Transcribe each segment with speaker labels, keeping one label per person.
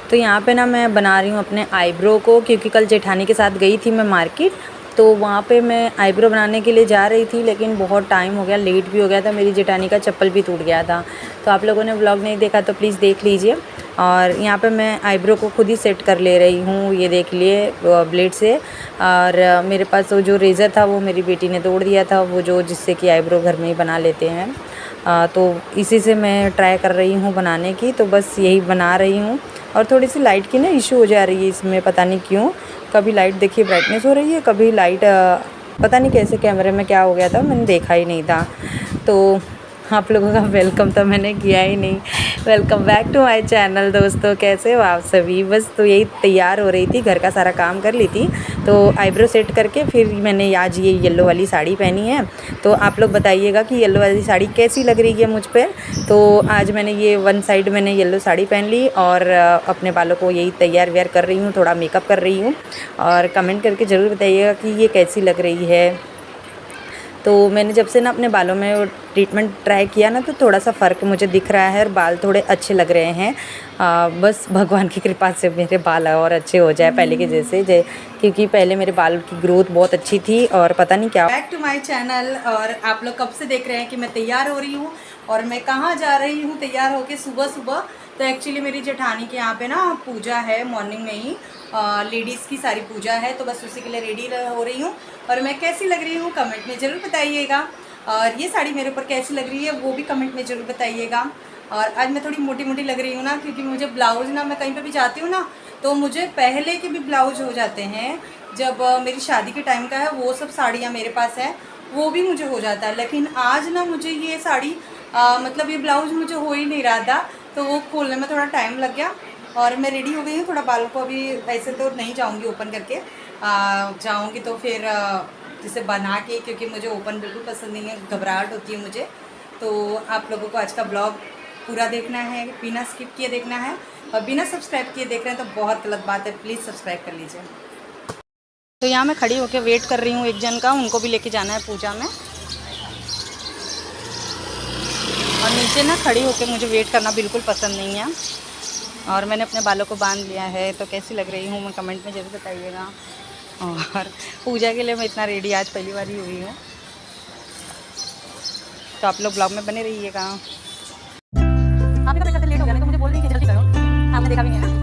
Speaker 1: तो यहाँ पे ना मैं बना रही हूँ अपने आईब्रो को, क्योंकि कल जेठानी के साथ गई थी मैं मार्केट, तो वहाँ पे मैं आईब्रो बनाने के लिए जा रही थी, लेकिन बहुत टाइम हो गया, लेट भी हो गया था, मेरी जेठानी का चप्पल भी टूट गया था। तो आप लोगों ने व्लॉग नहीं देखा तो प्लीज़ देख लीजिए। और यहाँ पे मैं आईब्रो को खुद ही सेट कर ले रही हूँ, ये देख लिए ब्लेड से। और मेरे पास वो जो रेज़र था वो मेरी बेटी ने तोड़ दिया था, वो जो जिससे कि आईब्रो घर में ही बना लेते हैं। तो इसी से मैं ट्राई कर रही हूँ बनाने की, तो बस यही बना रही हूँ। और थोड़ी सी लाइट की ना इशू हो जा रही है इसमें, पता नहीं क्यों। कभी लाइट देखिए ब्राइटनेस हो रही है, कभी लाइट पता नहीं कैसे कैमरे में क्या हो गया था, मैंने देखा ही नहीं था। तो आप लोगों का वेलकम तो मैंने किया ही नहीं। Welcome back to my channel दोस्तों, कैसे हो आप सभी। बस तो यही तैयार हो रही थी, घर का सारा काम कर ली थी, तो आईब्रो सेट करके फिर मैंने आज ये येलो वाली साड़ी पहनी है। तो आप लोग बताइएगा कि येलो वाली साड़ी कैसी लग रही है मुझ पर। तो आज मैंने ये वन साइड मैंने येलो साड़ी पहन ली और अपने बालों को यही तैयार व्यार कर रही हूँ, थोड़ा मेकअप कर रही हूँ। और कमेंट करके ज़रूर बताइएगा कि ये कैसी लग रही है। तो मैंने जब से ना अपने बालों में ट्रीटमेंट ट्राई किया ना, तो थोड़ा सा फ़र्क मुझे दिख रहा है और बाल थोड़े अच्छे लग रहे हैं। बस भगवान की कृपा से मेरे बाल और अच्छे हो जाए पहले के जैसे, क्योंकि पहले मेरे बाल की ग्रोथ बहुत अच्छी थी और पता नहीं क्या। Back to my channel. और आप लोग कब से देख रहे हैं कि मैं तैयार हो रही हूँ और मैं कहाँ जा रही हूँ तैयार होके सुबह सुबह। तो एक्चुअली मेरी जेठानी के यहाँ पे ना पूजा है, मॉर्निंग में ही लेडीज़ की सारी पूजा है, तो बस उसी के लिए रेडी हो रही हूँ। और मैं कैसी लग रही हूँ कमेंट में ज़रूर बताइएगा। और ये साड़ी मेरे ऊपर कैसी लग रही है वो भी कमेंट में ज़रूर बताइएगा। और आज मैं थोड़ी मोटी मोटी लग रही हूँ ना, क्योंकि मुझे ब्लाउज़ ना, मैं कहीं पे भी जाती हूँ ना तो मुझे पहले के भी ब्लाउज हो जाते हैं। जब मेरी शादी के टाइम का है वो सब साड़ियाँ मेरे पास है, वो भी मुझे हो जाता है। लेकिन आज ना मुझे ये साड़ी मतलब ये ब्लाउज़ मुझे हो ही नहीं रहा था, तो वो खोलने में थोड़ा टाइम लग गया। और मैं रेडी हो गई हूँ, थोड़ा बालों को अभी वैसे तो नहीं जाऊँगी ओपन करके, जाऊँगी तो फिर जिसे बना के, क्योंकि मुझे ओपन बिल्कुल पसंद नहीं है, घबराहट होती है मुझे। तो आप लोगों को आज का ब्लॉग पूरा देखना है, बिना स्किप किए देखना है। और बिना सब्सक्राइब किए देख रहे हैं तो बहुत गलत बात है, प्लीज़ सब्सक्राइब कर लीजिए। तो यहाँ मैं खड़ी होकर वेट कर रही हूँ एक जन का, उनको भी लेके जाना है पूजा में। और नीचे ना खड़ी होकर मुझे वेट करना बिल्कुल पसंद नहीं है। और मैंने अपने बालों को बांध लिया है, तो कैसी लग रही हूँ मैं कमेंट में ज़रूर बताइएगा। और पूजा के लिए मैं इतना रेडी आज पहली बार ही हुई हूँ, तो आप लोग ब्लॉग में बने रहिएगा। आपने लेट हो गया, तो मुझे बोल रही है जल्दी करो, आपने देखा भी नहीं है ना।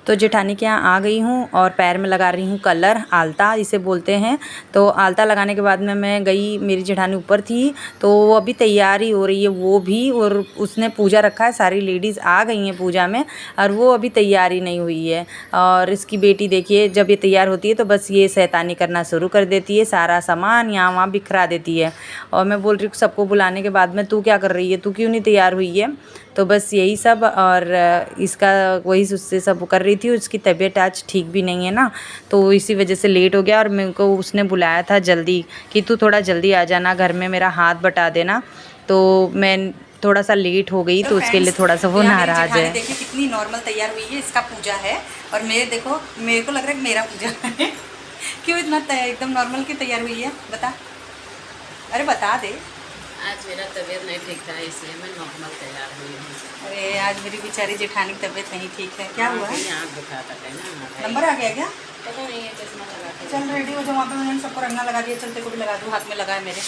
Speaker 1: तो जेठानी के यहाँ आ गई हूँ और पैर में लगा रही हूँ कलर, आलता इसे बोलते हैं। तो आलता लगाने के बाद में मैं गई, मेरी जेठानी ऊपर थी, तो वो अभी तैयारी हो रही है वो भी, और उसने पूजा रखा है, सारी लेडीज़ आ गई हैं पूजा में, और वो अभी तैयारी नहीं हुई है। और इसकी बेटी देखिए, जब ये तैयार होती है तो बस ये शैतानी करना शुरू कर देती है, सारा सामान यहाँ वहाँ बिखरा देती है। और मैं बोल रही हूँ सबको बुलाने के बाद में, तू क्या कर रही है, तू क्यों नहीं तैयार हुई है। तो बस यही सब, और इसका वही उससे सब कर रही थी। उसकी तबीयत आज ठीक भी नहीं है ना, तो इसी वजह से लेट हो गया। और मेरे को उसने बुलाया था जल्दी कि तू थोड़ा जल्दी आ जाना, घर में मेरा हाथ बटा देना। तो मैं थोड़ा सा लेट हो गई, तो उसके लिए थोड़ा सा वो नाराज़ है। देखिए कितनी नॉर्मल तैयार हुई है, इसका पूजा है। और मेरे देखो, मेरे को लग रहा है मेरा पूजा है। क्यों इतना एकदम नॉर्मल की तैयार हुई है, बता, अरे बता दे।
Speaker 2: आज मेरा तबीयत नहीं ठीक था, इसलिए मैं नॉर्मल तैयार हुई हूँ।
Speaker 1: अरे आज मेरी बेचारी जेठानी की तबीयत नहीं ठीक है, क्या हुआ है?
Speaker 2: यहाँ दुखाता है ना,
Speaker 1: नंबर आ गया क्या?
Speaker 2: पता नहीं है, चश्मा लगा के।
Speaker 1: चल रेडी हो जाओ, वहाँ पे मैंने सबको रंगना लगा दिया, चलते को भी लगा दूँ, हाथ में लगा है मेरे।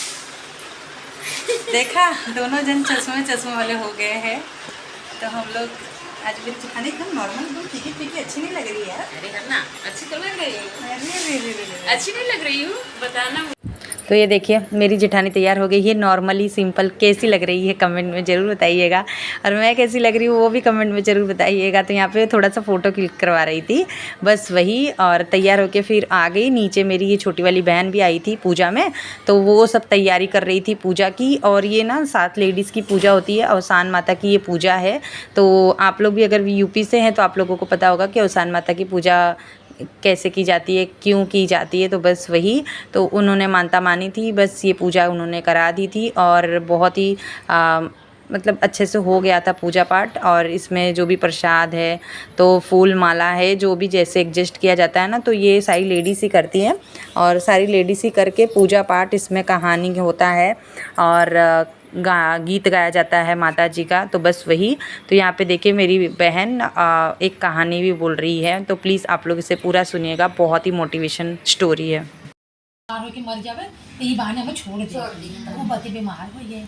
Speaker 1: देखा, दोनों जन चश्मे वाले हो गए हैं। तो हम लोग आज मेरी जेठानी एकदम नॉर्मल, एकदम फीकी फीकी, अच्छी नहीं लग रही है।
Speaker 2: अरे है ना, अच्छी तो लग रही है। अच्छी नहीं लग रही हूँ, बताना।
Speaker 1: तो ये देखिए मेरी जेठानी तैयार हो गई है, नॉर्मली सिंपल। कैसी लग रही है कमेंट में ज़रूर बताइएगा, और मैं कैसी लग रही हूँ वो भी कमेंट में ज़रूर बताइएगा। तो यहाँ पे थोड़ा सा फ़ोटो क्लिक करवा रही थी, बस वही। और तैयार होके फिर आ गई नीचे। मेरी ये छोटी वाली बहन भी आई थी पूजा में, तो वो सब तैयारी कर रही थी पूजा की। और ये ना 7 लेडीज़ की पूजा होती है, अवसान माता की ये पूजा है। तो आप लोग भी अगर यूपी से हैं तो आप लोगों को पता होगा कि अवसान माता की पूजा कैसे की जाती है, क्यों की जाती है। तो बस वही, तो उन्होंने मानता मानी थी, बस ये पूजा उन्होंने करा दी थी। और बहुत ही मतलब अच्छे से हो गया था पूजा पाठ। और इसमें जो भी प्रसाद है, तो फूल माला है, जो भी जैसे एडजस्ट किया जाता है ना, तो ये सारी लेडीज़ ही करती हैं। और सारी लेडीज़ ही करके पूजा पाठ, इसमें कहानी होता है। और गीत गाया जाता है माता जी का, तो बस वही। तो यहाँ पे देखिए मेरी बहन एक कहानी भी बोल रही है, तो प्लीज़ आप लोग इसे पूरा सुनिएगा, बहुत ही मोटिवेशन स्टोरी है।
Speaker 3: के मर जावे तो ये बहाने हमें छोड़ दी। वो बती बीमार हो गए।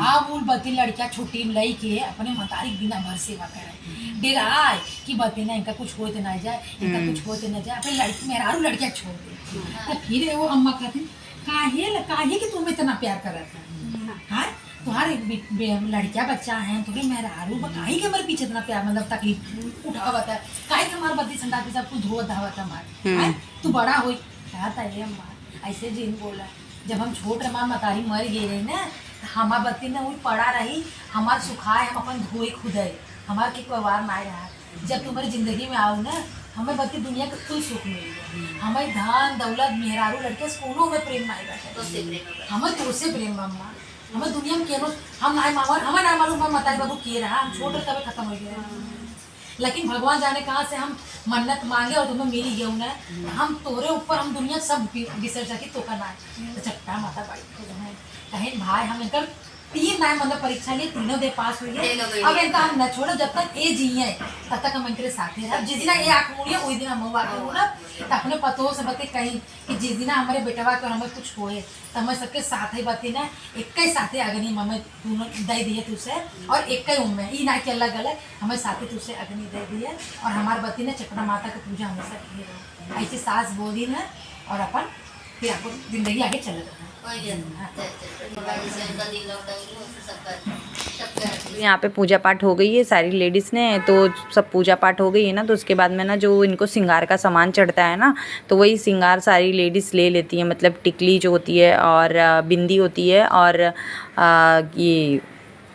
Speaker 3: अब वो बती लड़किया छुट्टी में लई के अपने मतारी बिना भर सेवा करे डेराए कि बते ना इनका कुछ होते ना जाए, इनका कुछ होते ना जाए, अपने लड़की मेहरारू लड़किया छोड़ दे। तो फिर वो अम्मा कहती काहे कि तुम इतना प्यार करत है, तुम्हारे लड़किया बच्चा है, तुम्हें मेहरारू काहे के हमारे पीछे इतना प्यार मतलब तकलीफ उठावत है, काहे के हमारे बत्ती संडा के सब कुछ धोवत धावत हमारे, तू बड़ा हो ये अम्मा ऐसे जिन बोला। जब हम छोट रहे मतारी मर गए रही ना, हमार बत्ती ने वही पड़ा रही, हमार सुखाए हम अपन धोए खुदे, हमार के व्यवहार ना रहा। जब तुम्हारी जिंदगी में आओ ना, हमें बत्ती दुनिया का कुल सुख मिल गया, हमें धन दौलत मेहरारू लड़के कोनो में प्रेम नहीं बैठे, हमें तो से प्रेम मम्मा, हमें दुनिया में केनो हम ना मामा हमें ना मालूम हम मतारी बाबू किए रहा, हम छोटे तब खत्म हो गया। लेकिन भगवान जाने कहाँ से हम मन्नत मांगे और तुम्हें मिल गया उन्हें, हम तोरे ऊपर हम दुनिया सब बिसर जाके तो करना तो चट्टा माता बाई कहीं भाई हम इनका 3 नाम मतलब परीक्षा लिए 3 दे पास हुई है। अब इनका हम न छोड़ो, जब तक ये जिये तब तक हम इनके साथ रहे। जिस दिन ये आँख मूड़ी वही दिन हम आके हो ना, तो अपने पतों से बते कहीं कि जिस दिन हमारे बेटवा के हमें कुछ होए तो हमें सबके साथ ही बती ना एक ही साथे अग्नि हमें दोनों दे दिए तुझसे, और एक ही उम्र ये ना कि अलग अलग हमें साथे तुझसे अग्नि दे दिए, और हमारे बती ने चपड़ा माता की पूजा हमेशा की रहे। ऐसी सास बोली ना, और अपन फिर आपको जिंदगी आगे चल रहा है।
Speaker 1: यहाँ पे पूजा पाठ हो गई है सारी लेडीज़ ने, तो सब पूजा पाठ हो गई है ना, तो उसके बाद में ना जो इनको श्रृंगार का सामान चढ़ता है ना, तो वही श्रृंगार सारी लेडीज़ ले लेती हैं, मतलब टिकली जो होती है और बिंदी होती है और ये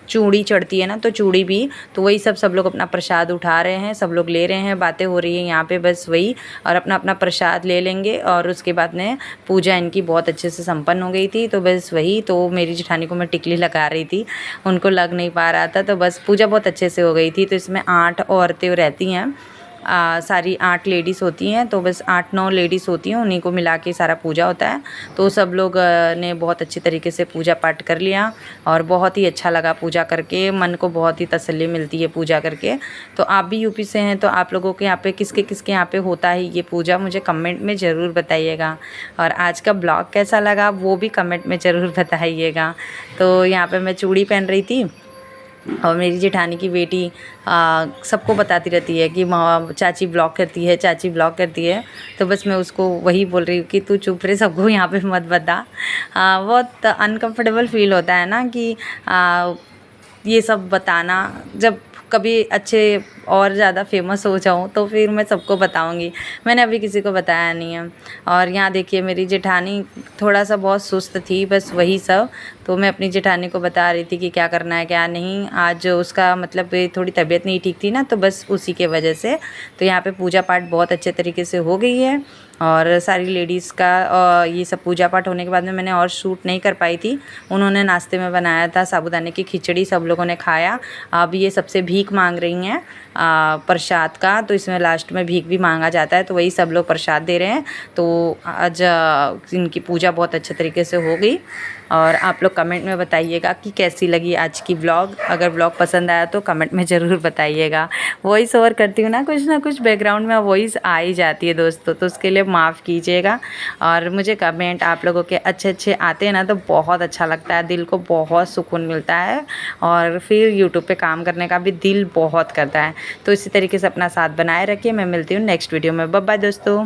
Speaker 1: चूड़ी चढ़ती है ना, तो चूड़ी भी, तो वही सब लोग अपना प्रसाद उठा रहे हैं, सब लोग ले रहे हैं, बातें हो रही है यहाँ पे बस वही, और अपना अपना प्रसाद ले लेंगे। और उसके बाद में पूजा इनकी बहुत अच्छे से संपन्न हो गई थी, तो बस वही। तो मेरी जेठानी को मैं टिकली लगा रही थी, उनको लग नहीं पा रहा था, तो बस पूजा बहुत अच्छे से हो गई थी। तो इसमें 8 औरतें रहती हैं, सारी 8 लेडीज़ होती हैं, तो बस 8-9 लेडीज़ होती हैं, उन्हीं को मिला के सारा पूजा होता है। तो सब लोग ने बहुत अच्छी तरीके से पूजा पाठ कर लिया, और बहुत ही अच्छा लगा पूजा करके, मन को बहुत ही तसल्ली मिलती है पूजा करके। तो आप भी यूपी से हैं, तो आप लोगों के यहाँ पे किसके यहाँ पे होता है ये पूजा, मुझे कमेंट में ज़रूर बताइएगा। और आज का ब्लॉग कैसा लगा वो भी कमेंट में ज़रूर बताइएगा। तो यहाँ पर मैं चूड़ी पहन रही थी, और मेरी जेठानी की बेटी सबको बताती रहती है कि चाची ब्लॉग करती है, चाची ब्लॉग करती है। तो बस मैं उसको वही बोल रही हूँ कि तू चुप रहे, सबको यहाँ पे मत बता। बहुत अनकंफर्टेबल फील होता है ना कि ये सब बताना। जब कभी अच्छे और ज़्यादा फेमस हो जाऊँ तो फिर मैं सबको बताऊँगी, मैंने अभी किसी को बताया नहीं है। और यहाँ देखिए मेरी जेठानी थोड़ा सा बहुत सुस्त थी, बस वही सब। तो मैं अपनी जेठानी को बता रही थी कि क्या करना है क्या नहीं। आज उसका मतलब थोड़ी तबीयत नहीं ठीक थी ना, तो बस उसी के वजह से। तो यहाँ पे पूजा पाठ बहुत अच्छे तरीके से हो गई है, और सारी लेडीज़ का ये सब पूजा पाठ होने के बाद में मैंने और शूट नहीं कर पाई थी। उन्होंने नाश्ते में बनाया था साबूदाने की खिचड़ी, सब लोगों ने खाया। अब ये सबसे भीख मांग रही हैं प्रसाद का, तो इसमें लास्ट में भीख भी मांगा जाता है, तो वही सब लोग प्रसाद दे रहे हैं। तो आज इनकी पूजा बहुत अच्छे तरीके से हो गई। और आप लोग कमेंट में बताइएगा कि कैसी लगी आज की व्लॉग। अगर व्लॉग पसंद आया तो कमेंट में ज़रूर बताइएगा। वॉइस ओवर करती हूँ ना कुछ बैकग्राउंड में वॉइस आ ही जाती है दोस्तों, तो उसके लिए माफ़ कीजिएगा। और मुझे कमेंट आप लोगों के अच्छे आते हैं ना, तो बहुत अच्छा लगता है, दिल को बहुत सुकून मिलता है, और फिर यूट्यूब पे काम करने का भी दिल बहुत करता है। तो इसी तरीके से अपना साथ बनाए रखिए। मैं मिलती हूँ नेक्स्ट वीडियो में। बाय बाय दोस्तों।